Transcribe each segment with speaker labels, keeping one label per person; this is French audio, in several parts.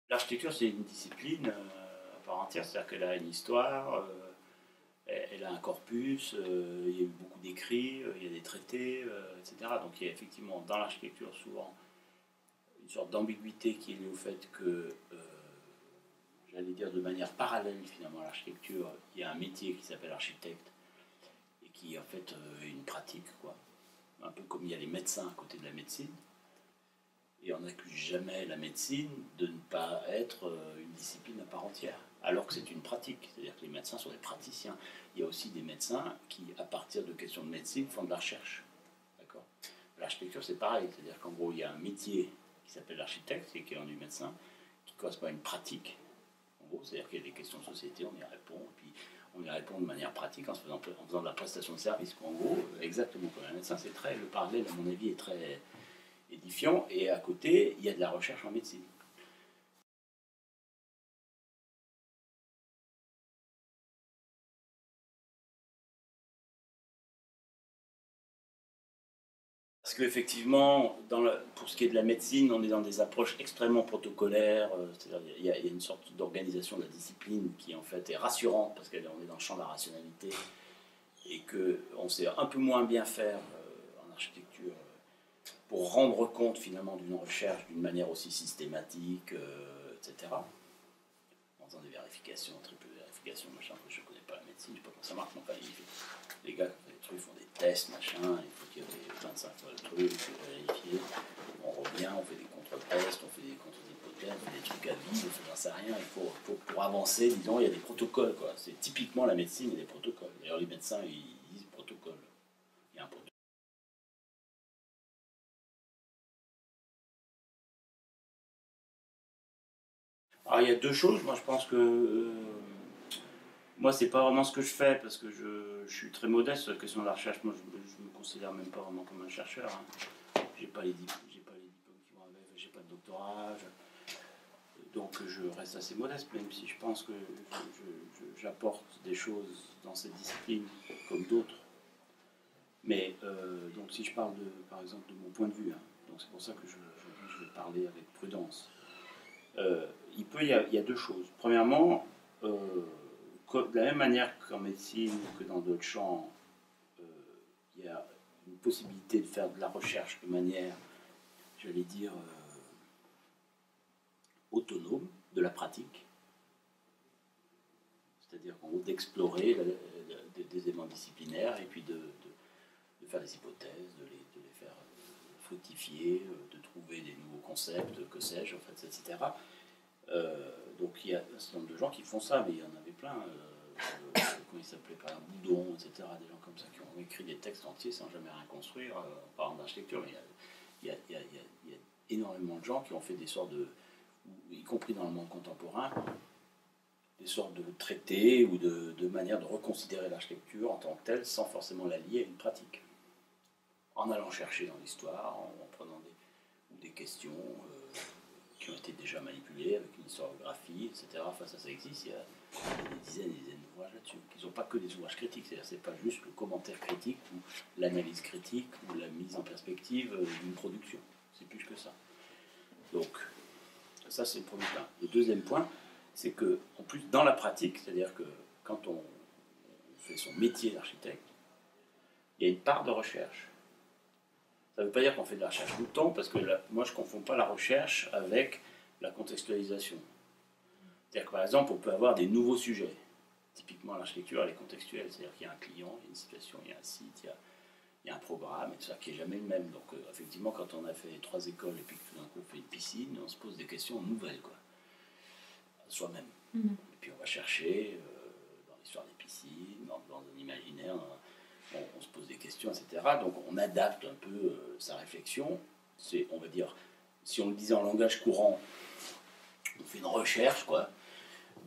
Speaker 1: L'architecture, c'est une discipline à part entière, c'est-à-dire qu'elle a une histoire, elle a un corpus, il y a eu beaucoup d'écrits, il y a des traités, etc. Donc il y a effectivement dans l'architecture souvent une sorte d'ambiguïté qui est liée au fait que, j'allais dire de manière parallèle finalement à l'architecture, il y a un métier qui s'appelle architecte et qui en fait est une pratique, quoi. Un peu comme il y a les médecins à côté de la médecine. Et on n'accuse jamais la médecine de ne pas être une discipline à part entière, alors que c'est une pratique. C'est-à-dire que les médecins sont des praticiens. Il y a aussi des médecins qui, à partir de questions de médecine, font de la recherche. D'accord. L'architecture, c'est pareil. C'est-à-dire qu'en gros, il y a un métier qui s'appelle l'architecte, c'est l'équivalent du médecin, qui correspond à une pratique. En gros, c'est-à-dire qu'il y a des questions de société, on y répond, et puis on y répond de manière pratique en faisant de la prestation de service. En gros, exactement comme un médecin, c'est très, le parallèle, à mon avis, est très édifiant, et à côté, il y a de la recherche en médecine. Parce qu'effectivement, pour ce qui est de la médecine, on est dans des approches extrêmement protocolaires, c'est-à-dire il y a une sorte d'organisation de la discipline qui en fait est rassurante, parce qu'on est dans le champ de la rationalité, et qu'on sait un peu moins bien faire en architecture pour rendre compte finalement d'une recherche d'une manière aussi systématique, etc. En faisant des vérifications, triple vérifications, machin, je ne connais pas la médecine, je ne sais pas comment ça marche, mais enfin, les gars qui font des trucs font des tests, machin, il faut qu'il y ait 25 fois le truc, il faut vérifier, on revient, on fait des contre-tests, on fait des contre-hypothèses, on fait des trucs à vide, on n'en sait rien, pour avancer, disons, il y a des protocoles, quoi. C'est typiquement la médecine, il y a des protocoles. D'ailleurs, les médecins, ils disent protocole. Il y a un protocole. Alors, il y a deux choses, moi je pense que moi, c'est pas vraiment ce que je fais parce que je suis très modeste sur la question de la recherche. Moi, je me considère même pas vraiment comme un chercheur. Hein. J'ai pas les diplômes qui vont avec, j'ai pas de doctorat. Donc, je reste assez modeste, même si je pense que j'apporte des choses dans cette discipline comme d'autres. Mais donc, si je parle par exemple, de mon point de vue, hein, donc c'est pour ça que je vais parler avec prudence. Il y a deux choses. Premièrement, de la même manière qu'en médecine ou que dans d'autres champs, euh, il y a une possibilité de faire de la recherche de manière, j'allais dire, autonome de la pratique, c'est-à-dire en gros d'explorer des éléments disciplinaires et puis de faire des hypothèses, de les faire fructifier, de trouver des nouveaux concepts, que sais-je, en fait, etc. Donc il y a un certain nombre de gens qui font ça, mais il y en avait plein. Comment il s'appelait, par exemple, Boudon, etc. Des gens comme ça qui ont écrit des textes entiers sans jamais rien construire, en parlant d'architecture. Mais il y a énormément de gens qui ont fait des sortes de, y compris dans le monde contemporain, des sortes de traités ou de manières de reconsidérer l'architecture en tant que telle sans forcément la lier à une pratique. En allant chercher dans l'histoire, en prenant des questions qui ont été déjà manipulées avec une historiographie, etc. Enfin, ça existe, il y a des dizaines et des dizaines d'ouvrages là-dessus. Ils n'ont pas que des ouvrages critiques, c'est-à-dire c'est pas juste le commentaire critique ou l'analyse critique ou la mise en perspective d'une production. C'est plus que ça. Donc, ça c'est le premier point. Le deuxième point, c'est que, en plus, dans la pratique, c'est-à-dire que quand on fait son métier d'architecte, il y a une part de recherche. Ça ne veut pas dire qu'on fait de la recherche tout le temps, parce que moi je ne confonds pas la recherche avec la contextualisation. C'est-à-dire que par exemple, on peut avoir des nouveaux sujets. Typiquement, l'architecture, elle est contextuelle. C'est-à-dire qu'il y a un client, il y a une situation, il y a un site, il y a un programme, et tout ça qui n'est jamais le même. Donc, effectivement, quand on a fait 3 écoles et puis que tout d'un coup on fait une piscine, on se pose des questions nouvelles, quoi, soi-même. Et puis on va chercher dans l'histoire des piscines, dans un imaginaire, on se pose des questions, etc. Donc, on adapte un peu sa réflexion. C'est, on va dire, si on le disait en langage courant, on fait une recherche, quoi,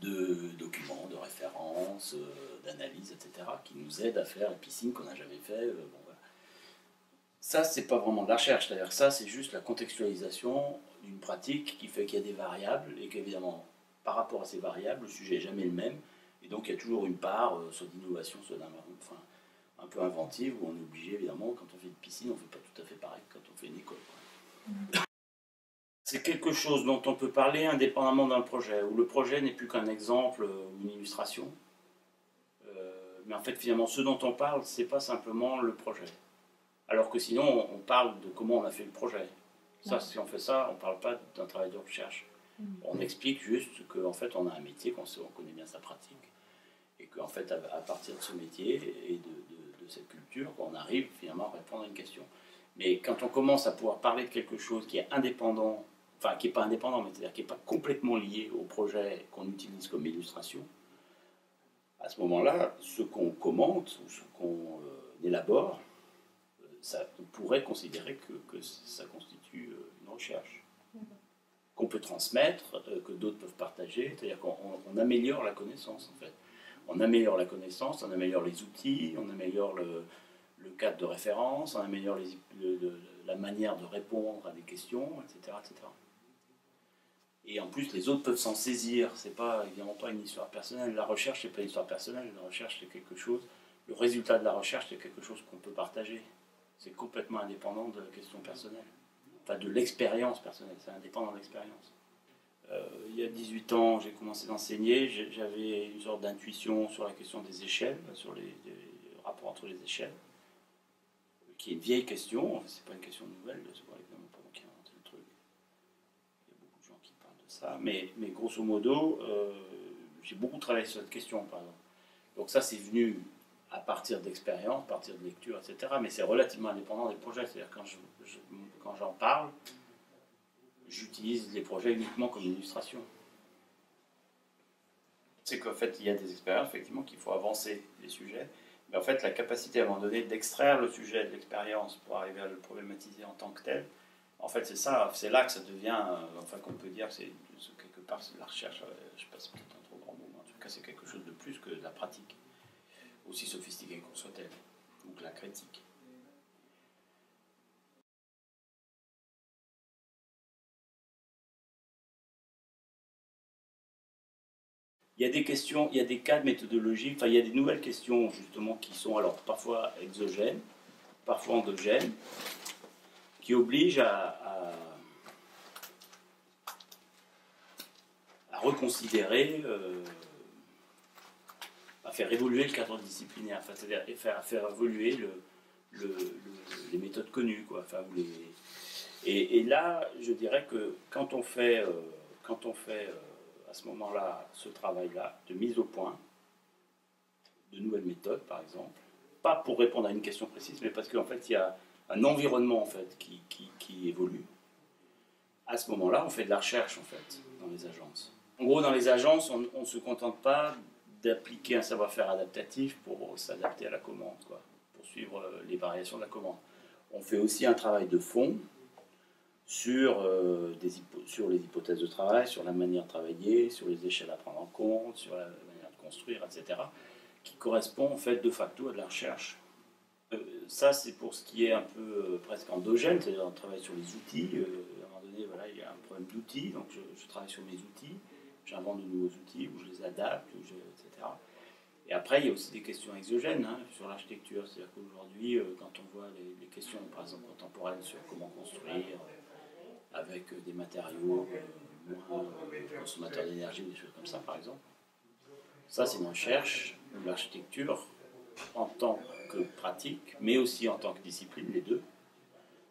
Speaker 1: de documents, de références, d'analyses, etc., qui nous aident à faire les piscines qu'on n'a jamais fait. Bon, voilà. Ça, c'est pas vraiment de la recherche, c'est-à-dire que ça, c'est juste la contextualisation d'une pratique qui fait qu'il y a des variables et qu'évidemment, par rapport à ces variables, le sujet n'est jamais le même. Et donc, il y a toujours une part, soit d'innovation, soit enfin, un peu inventive, où on est obligé, évidemment, quand on fait une piscine, on ne fait pas tout à fait pareil que quand on fait une école, quoi. C'est quelque chose dont on peut parler indépendamment d'un projet, où le projet n'est plus qu'un exemple ou une illustration. Mais en fait, finalement, ce dont on parle, c'est pas simplement le projet. Alors que sinon, on parle de comment on a fait le projet. Ça, si on fait ça, on ne parle pas d'un travail de recherche. On explique juste qu'en fait, on a un métier, qu'on connaît bien sa pratique, et qu'en fait, à partir de ce métier et de cette culture, on arrive finalement à répondre à une question. Mais quand on commence à pouvoir parler de quelque chose qui est indépendant, enfin qui n'est pas indépendant, mais c'est-à-dire qui n'est pas complètement lié au projet qu'on utilise comme illustration, à ce moment-là, ce qu'on commente ou ce qu'on élabore, ça, on pourrait considérer que ça constitue une recherche qu'on peut transmettre, que d'autres peuvent partager, c'est-à-dire qu'on améliore la connaissance en fait. On améliore la connaissance, on améliore les outils, on améliore le cadre de référence, on améliore la manière de répondre à des questions, etc., etc. Et en plus, les autres peuvent s'en saisir. C'est pas évidemment pas une histoire personnelle. La recherche, c'est pas une histoire personnelle. La recherche, c'est quelque chose. Le résultat de la recherche, c'est quelque chose qu'on peut partager. C'est complètement indépendant de la question personnelle. Enfin, de l'expérience personnelle. C'est indépendant de l'expérience. Il y a 18 ans, j'ai commencé d'enseigner. J'avais une sorte d'intuition sur la question des échelles, sur les rapports entre les échelles, qui est une vieille question. C'est pas une question nouvelle. C'est pas évidemment pas moi qui ai inventé le truc. Il y a beaucoup de gens qui parlent de ça. Mais grosso modo, j'ai beaucoup travaillé sur cette question, par exemple. Donc ça, c'est venu à partir d'expérience, à partir de lecture, etc. Mais c'est relativement indépendant des projets. C'est-à-dire quand j'en parle, j'utilise les projets uniquement comme illustration. C'est qu'en fait, il y a des expériences, effectivement, qu'il faut avancer les sujets. Mais en fait, la capacité à un moment donné d'extraire le sujet de l'expérience pour arriver à le problématiser en tant que tel, en fait, c'est ça, c'est là que ça devient, enfin, qu'on peut dire que c'est quelque part, c'est de la recherche, je passe peut-être un trop grand mot, mais en tout cas, c'est quelque chose de plus que de la pratique, aussi sophistiquée qu'on soit-elle, ou que la critique. Il y a des questions, il y a des cas de méthodologie, enfin, il y a des nouvelles questions, justement, qui sont alors parfois exogènes, parfois endogènes, qui obligent à reconsidérer, à faire évoluer le cadre disciplinaire, enfin, c'est-à-dire faire évoluer les méthodes connues, quoi. Enfin, et là, je dirais que quand on fait à ce moment-là ce travail-là de mise au point de nouvelles méthodes, par exemple, pas pour répondre à une question précise, mais parce qu'en fait, il y a un environnement en fait qui évolue. À ce moment-là, on fait de la recherche en fait dans les agences. En gros, dans les agences, on ne se contente pas d'appliquer un savoir-faire adaptatif pour s'adapter à la commande, quoi, pour suivre les variations de la commande. On fait aussi un travail de fond sur les hypothèses de travail, sur la manière de travailler, sur les échelles à prendre en compte, sur la manière de construire, etc., qui correspond en fait de facto à de la recherche. Ça, c'est pour ce qui est un peu presque endogène, c'est-à-dire on travaille sur les outils. À un moment donné, voilà, il y a un problème d'outils, donc je travaille sur mes outils, j'invente de nouveaux outils, ou je les adapte, etc. Et après, il y a aussi des questions exogènes hein, sur l'architecture. C'est-à-dire qu'aujourd'hui, quand on voit les questions, par exemple, contemporaines sur comment construire, avec des matériaux moins consommateurs d'énergie ou des choses comme ça, par exemple, ça, c'est une recherche de l'architecture en tant que pratique, mais aussi en tant que discipline, les deux.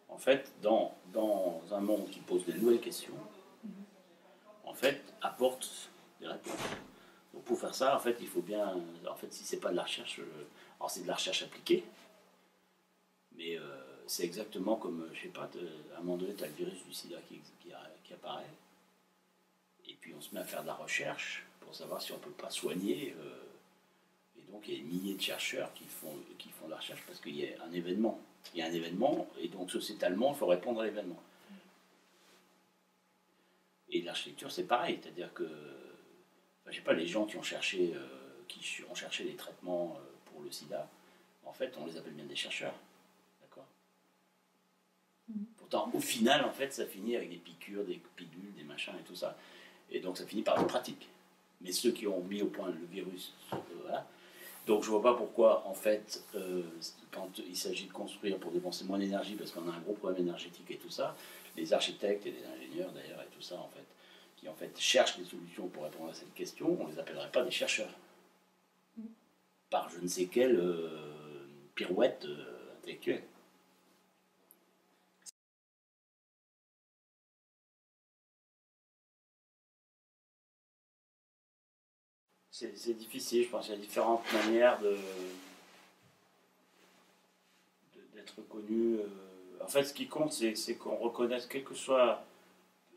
Speaker 1: En fait, dans un monde qui pose de nouvelles questions, en fait, apporte des réponses. Donc pour faire ça, en fait, il faut bien... En fait, si c'est pas de la recherche... alors c'est de la recherche appliquée, mais c'est exactement comme, je sais pas, à un moment donné, tu as le virus du sida qui apparaît, et puis on se met à faire de la recherche pour savoir si on peut pas soigner... Et donc, il y a des milliers de chercheurs qui font de la recherche parce qu'il y a un événement. Il y a un événement, et donc sociétalement, il faut répondre à l'événement. Et l'architecture, c'est pareil. C'est-à-dire que, enfin, je sais pas, les gens qui ont cherché des traitements pour le sida, en fait, on les appelle bien des chercheurs. D'accord ? Pourtant, au final, en fait, ça finit avec des piqûres, des pilules, des machins et tout ça. Et donc, ça finit par une pratique. Mais ceux qui ont mis au point le virus, voilà. Donc je ne vois pas pourquoi, en fait, quand il s'agit de construire pour dépenser moins d'énergie, parce qu'on a un gros problème énergétique et tout ça, les architectes et les ingénieurs d'ailleurs, et tout ça en fait, qui en fait cherchent des solutions pour répondre à cette question, on ne les appellerait pas des chercheurs. Par je ne sais quelle pirouette intellectuelle. C'est difficile, je pense qu'il y a différentes manières d'être connu. En fait, ce qui compte, c'est qu'on reconnaisse, quel que soit.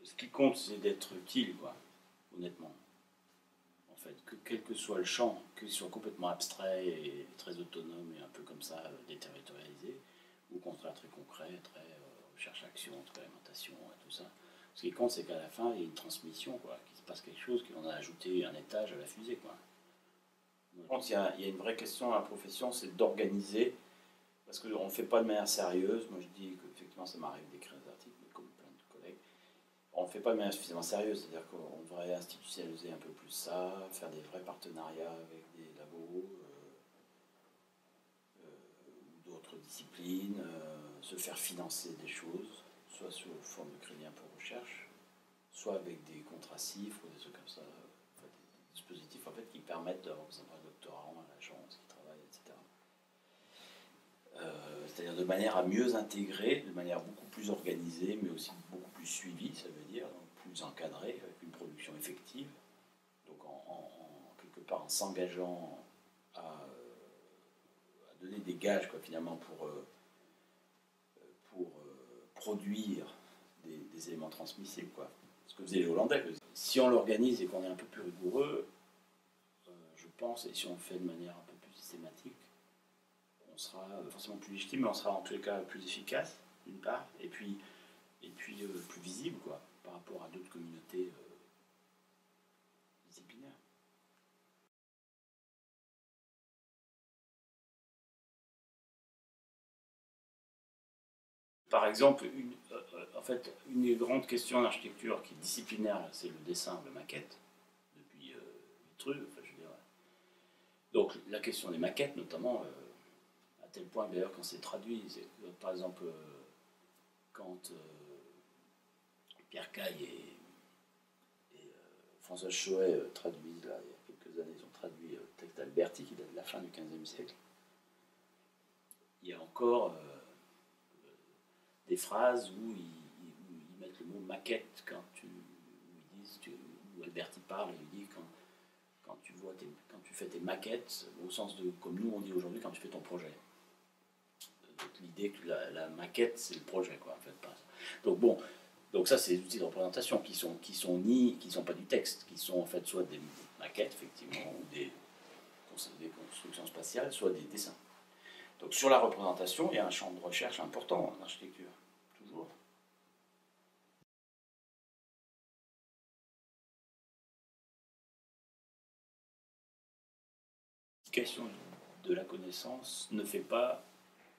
Speaker 1: Ce qui compte, c'est d'être utile, quoi, honnêtement. En fait, quel que soit le champ, qu'il soit complètement abstrait et très autonome et un peu comme ça, déterritorialisé, ou au contraire très concret, très recherche-action, expérimentation, et tout ça. Ce qui compte, c'est qu'à la fin, il y a une transmission, quoi, qu'il se passe quelque chose, qu'on a ajouté un étage à la fusée, quoi. Par contre, il y a une vraie question dans la profession, c'est d'organiser, parce qu'on ne le fait pas de manière sérieuse. Moi, je dis qu'effectivement, ça m'arrive d'écrire des articles, comme plein de collègues. On ne le fait pas de manière suffisamment sérieuse, c'est-à-dire qu'on devrait institutionnaliser un peu plus ça, faire des vrais partenariats avec des labos ou d'autres disciplines, se faire financer des choses, soit sous forme de crédit impôt recherche, soit avec des contrats CIF ou des trucs comme ça, en fait, des dispositifs en fait, qui permettent d'avoir un doctorant à l'agence qui travaille, etc. C'est-à-dire de manière à mieux intégrer, de manière beaucoup plus organisée, mais aussi beaucoup plus suivie, ça veut dire, donc plus encadrée, avec une production effective, donc quelque part en s'engageant à donner des gages, quoi, finalement, pour produire des éléments transmissibles, quoi. Ce que faisaient les Hollandais. Si on l'organise et qu'on est un peu plus rigoureux, je pense, et si on le fait de manière un peu plus systématique, on sera forcément plus légitime, mais on sera en tous les cas plus efficace, d'une part, et puis plus visible, quoi, par rapport à d'autres communautés disciplinaires. Par exemple, en fait, une des grandes questions en architecture qui est disciplinaire, c'est le dessin, la maquette, depuis Vitruve, enfin, je veux dire. Donc la question des maquettes, notamment, à tel point d'ailleurs quand c'est traduit, par exemple, quand Pierre Caille et François Choët traduisent, là, il y a quelques années, ils ont traduit le texte d'Alberti qui date de la fin du XVe siècle. Il y a encore des phrases où ils mettent le mot maquette quand où ils disent, où Alberti parle et il dit quand tu fais tes maquettes, au sens de, comme nous on dit aujourd'hui, quand tu fais ton projet. Donc l'idée que la maquette c'est le projet, quoi, en fait. Donc bon, donc ça c'est des outils de représentation qui sont pas du texte, qui sont en fait soit des maquettes effectivement ou des constructions spatiales, soit des dessins. Donc sur la représentation, il y a un champ de recherche important en architecture, toujours. L'application de la connaissance ne fait pas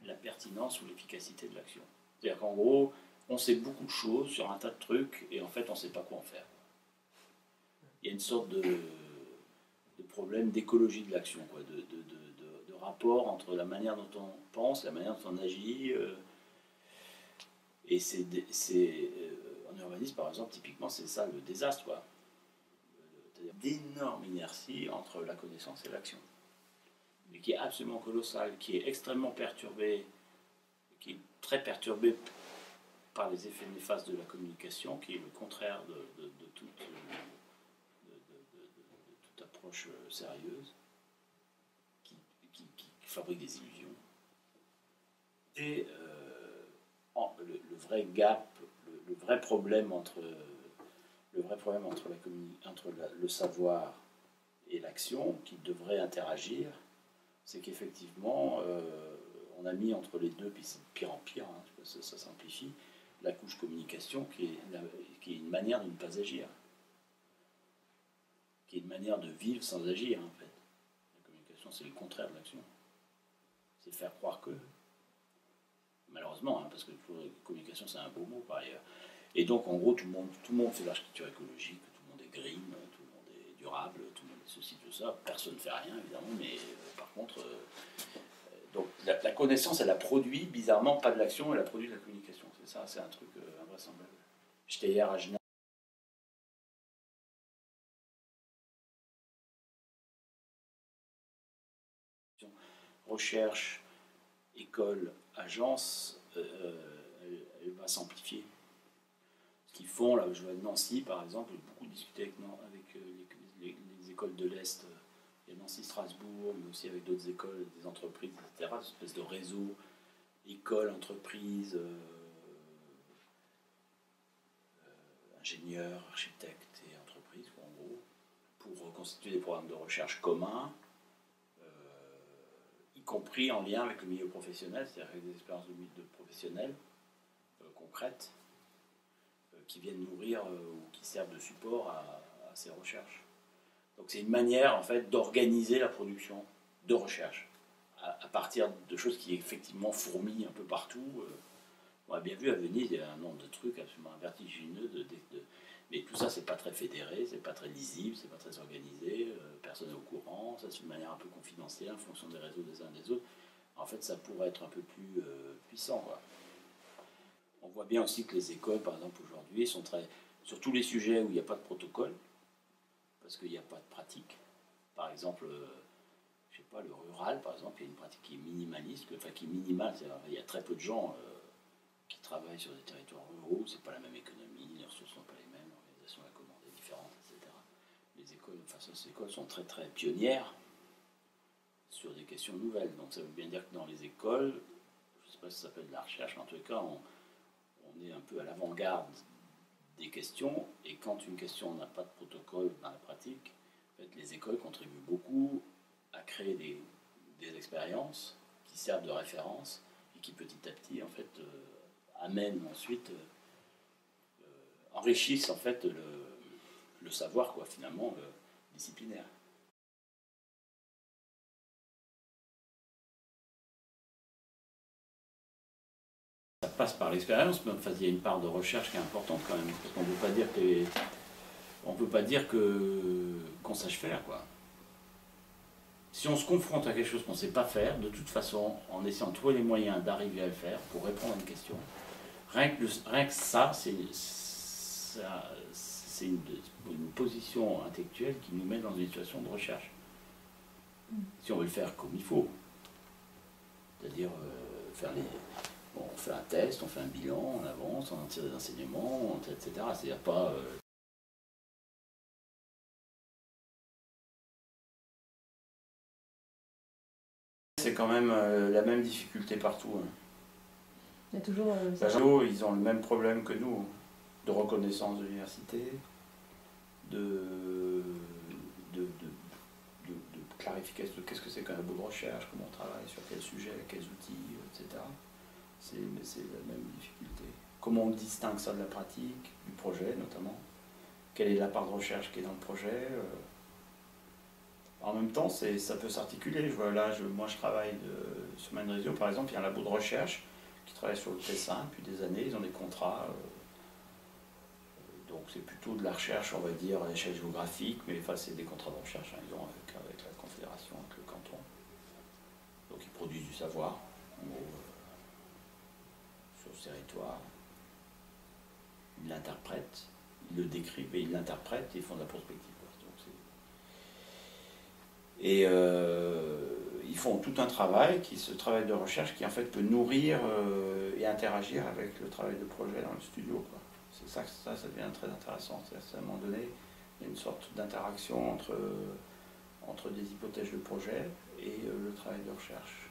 Speaker 1: la pertinence ou l'efficacité de l'action. C'est-à-dire qu'en gros, on sait beaucoup de choses sur un tas de trucs et en fait on ne sait pas quoi en faire. Il y a une sorte de problème d'écologie de l'action, quoi, de rapport entre la manière dont on pense, la manière dont on agit. Et en urbanisme, par exemple, typiquement, c'est ça le désastre, quoi. C'est-à-dire d'énormes inerties entre la connaissance et l'action. Et qui est absolument colossale, qui est extrêmement perturbée, qui est très perturbée par les effets néfastes de la communication, qui est le contraire de toute approche sérieuse, qui fabrique des illusions. Et le vrai gap, le vrai problème entre le savoir et l'action qui devrait interagir, c'est qu'effectivement, on a mis entre les deux, puis c'est de pire en pire, hein, ça simplifie, la couche communication qui est une manière de ne pas agir, qui est une manière de vivre sans agir, en fait. La communication, c'est le contraire de l'action. C'est faire croire que. Malheureusement, hein, parce que la communication, c'est un beau mot par ailleurs. Et donc, en gros, tout le monde fait l'architecture écologique, tout le monde est green, tout le monde est durable, tout le monde est ceci, tout ça. Personne ne fait rien, évidemment, mais par contre, donc la connaissance, elle a produit, bizarrement, pas de l'action, elle a produit de la communication. C'est ça, c'est un truc, un vrai vraisemblable. J'étais hier à Genève. Recherche, école, agence, elle va s'amplifier. Ce qu'ils font, là, je vois de Nancy par exemple, j'ai beaucoup discuté avec les écoles de l'Est, il y a Nancy-Strasbourg, mais aussi avec d'autres écoles, des entreprises, etc. Une espèce de réseau, écoles, entreprises, ingénieurs, architectes et entreprises, en gros, pour constituer des programmes de recherche communs, y compris en lien avec le milieu professionnel, c'est-à-dire avec des expériences de professionnels concrètes, qui viennent nourrir ou qui servent de support à ces recherches. Donc c'est une manière en fait d'organiser la production de recherche à partir de choses qui effectivement fourmillent un peu partout. On a bien vu à Venise, il y a un nombre de trucs absolument vertigineux, mais tout ça c'est pas très fédéré, c'est pas très lisible, c'est pas très organisé, personne n'est au courant, ça se fait de manière un peu confidentielle en fonction des réseaux des uns des autres. En fait ça pourrait être un peu plus puissant, quoi. On voit bien aussi que les écoles, par exemple, aujourd'hui, sont très... Sur tous les sujets où il n'y a pas de protocole, parce qu'il n'y a pas de pratique. Par exemple, je sais pas, le rural, par exemple, il y a une pratique qui est minimaliste, enfin qui est minimale, il y a très peu de gens qui travaillent sur des territoires ruraux, c'est pas la même économie, les ressources ne sont pas les mêmes, l'organisation de la commande est différente, etc. Les écoles, enfin, ces écoles sont très très pionnières sur des questions nouvelles. Donc ça veut bien dire que dans les écoles, je ne sais pas si ça s'appelle de la recherche, mais en tout cas, on est un peu à l'avant-garde des questions, et quand une question n'a pas de protocole dans la pratique, en fait, les écoles contribuent beaucoup à créer des expériences qui servent de référence et qui petit à petit en fait amènent ensuite enrichissent en fait le savoir, quoi, finalement disciplinaire. Ça passe par l'expérience, mais enfin, il y a une part de recherche qui est importante quand même, parce qu'on ne peut pas dire qu'on sache faire, quoi. Si on se confronte à quelque chose qu'on ne sait pas faire, de toute façon, en essayant de trouver les moyens d'arriver à le faire pour répondre à une question, rien que ça, c'est une position intellectuelle qui nous met dans une situation de recherche. Si on veut le faire comme il faut, c'est-à-dire on fait un test, on fait un bilan, on avance, on en tire des enseignements, etc. C'est-à-dire pas... C'est quand même la même difficulté partout. Hein.
Speaker 2: Il y a toujours...
Speaker 1: ils ont le même problème que nous, de reconnaissance de l'université, de clarification de qu'est-ce que c'est qu'un labo de recherche, comment on travaille, sur quel sujet, quels outils, etc. C'est la même difficulté. Comment on distingue ça de la pratique, du projet notamment. Quelle est la part de recherche qui est dans le projet. En même temps, ça peut s'articuler. Moi, je travaille sur Manresio, par exemple, il y a un labo de recherche qui travaille sur le Tessin depuis des années. Ils ont des contrats. Donc c'est plutôt de la recherche, on va dire, à l'échelle géographique, mais enfin, c'est des contrats de recherche, hein, ils ont avec la Confédération, avec le canton. Donc ils produisent du savoir, en gros, sur ce territoire. Ils l'interprètent, ils le décrivent et ils l'interprètent et ils font de la prospective. Et ils font tout un travail, ce travail de recherche qui en fait peut nourrir et interagir avec le travail de projet dans le studio, quoi. C'est ça que ça devient très intéressant. À un moment donné, il y a une sorte d'interaction entre des hypothèses de projet et le travail de recherche.